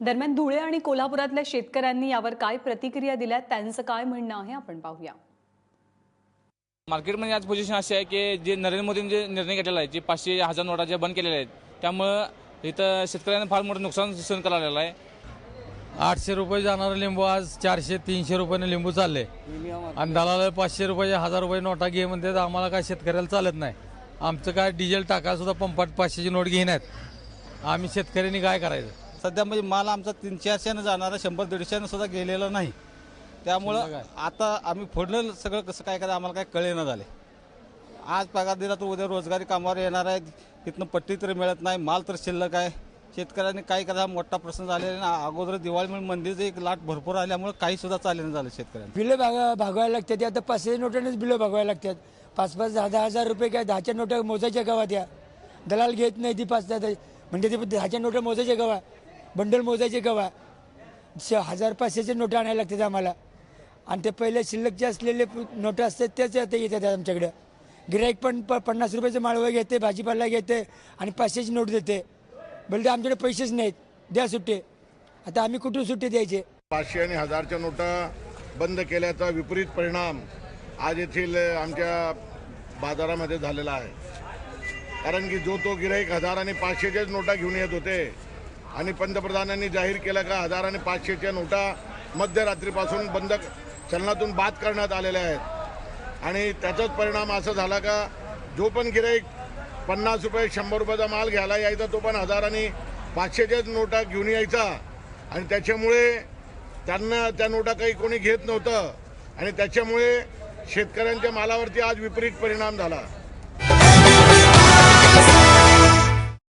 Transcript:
दरम्यान धुळे आणि कोल्हापुरातल्या शेतकऱ्यांनी यावर काय प्रतिक्रिया दिल्या त्यांचं काय म्हणणं आहे आपण पाहूया। मार्केटमध्ये आज पोझिशन अशी आहे की जे नरेंद्र मोदींनी जे निर्णय घेतलेला आहे, जे 500,000 नोटा जे बंद केलेल्या आहेत, त्यामुळे इथं शेतकऱ्यांना फार मोठं नुकसान सहन करावं लागलेलं आहे। 800 रुपये जाणारं लिंबू आज 400-300 रुपयाने लिंबू चालले आणि दलाला 500 रुपये 1000 रुपये नोटा घे म्हणते। आम्हाला काय शेतकऱ्याला चालत नाही। आमचं काय डिझेल टाका सुद्धा पंपात 500ची नोट घेण्यात आम्ही शेतकऱ्यांनी काय करायचं। सध्या म्हणजे माल आमचा 300-400 जाणारा 100-150 सुद्धा गेलेला नाही। त्यामुळं आता आम्ही फोडलं सगळं कसं काय करायचं आम्हाला काय कळेना झाले। आज पगार दिला तर उद्या रोजगारी कामावर येणार आहे, तिथनं पट्टी तर मिळत नाही, माल तर शिल्लक आहे। शेतकऱ्यांनी काय करायचा मोठा प्रश्न झालेला आहे। अगोदर दिवाळी मंदीचं एक लाट भरपूर आल्यामुळे काही सुद्धा चालेना झालं शेतकऱ्यांना। बिलं भागवायला लागतात। आता 500 नोटांनीच बिलं भागवायला लागतात। 5-5, 10-10,000 रुपये काय 10च्या नोटा मोजायच्या गावात या दलाल घेत नाही ती 5-10 म्हणजे ते 10च्या नोटा मोजायच्या गावा बंडल मोजायचे गावा 1000-500च्या नोटा आणायला लागतात आम्हाला। आणि ते पहिले शिल्लक जे असलेले नोटा असतात त्याच आता येतात आमच्याकडे। गिराईक पण 50 रुपयाचं माळवं घेते, भाजीपाला घेते आणि 500ची नोट देते। बोलते आमच्याकडे पैसेच नाहीत, द्या सुट्टे। आता आम्ही कुठून सुट्टे द्यायचे। 500 आणि 1000च्या नोटा बंद केल्याचा विपरीत परिणाम आज येथील आमच्या बाजारामध्ये झालेला आहे। कारण की जो गिराईक 1000 आणि 500च्याच नोटा घेऊन येत होते आणि पंतप्रधानांनी जाहीर केलं का 1000 आणि 500च्या नोटा मध्यरात्रीपासून बंद चलनातून बाद करण्यात आलेल्या आहेत। आणि त्याचाच परिणाम असा झाला का जो पण गिराईक 50 रुपये 100 रुपयाचा माल घ्यायला यायचा तो पण 1000 आणि 500च्याच नोटा घेऊन यायचा आणि त्याच्यामुळे त्यांना त्या नोटा काही कोणी घेत नव्हतं आणि त्याच्यामुळे शेतकऱ्यांच्या मालावरती आज विपरीत परिणाम झाला।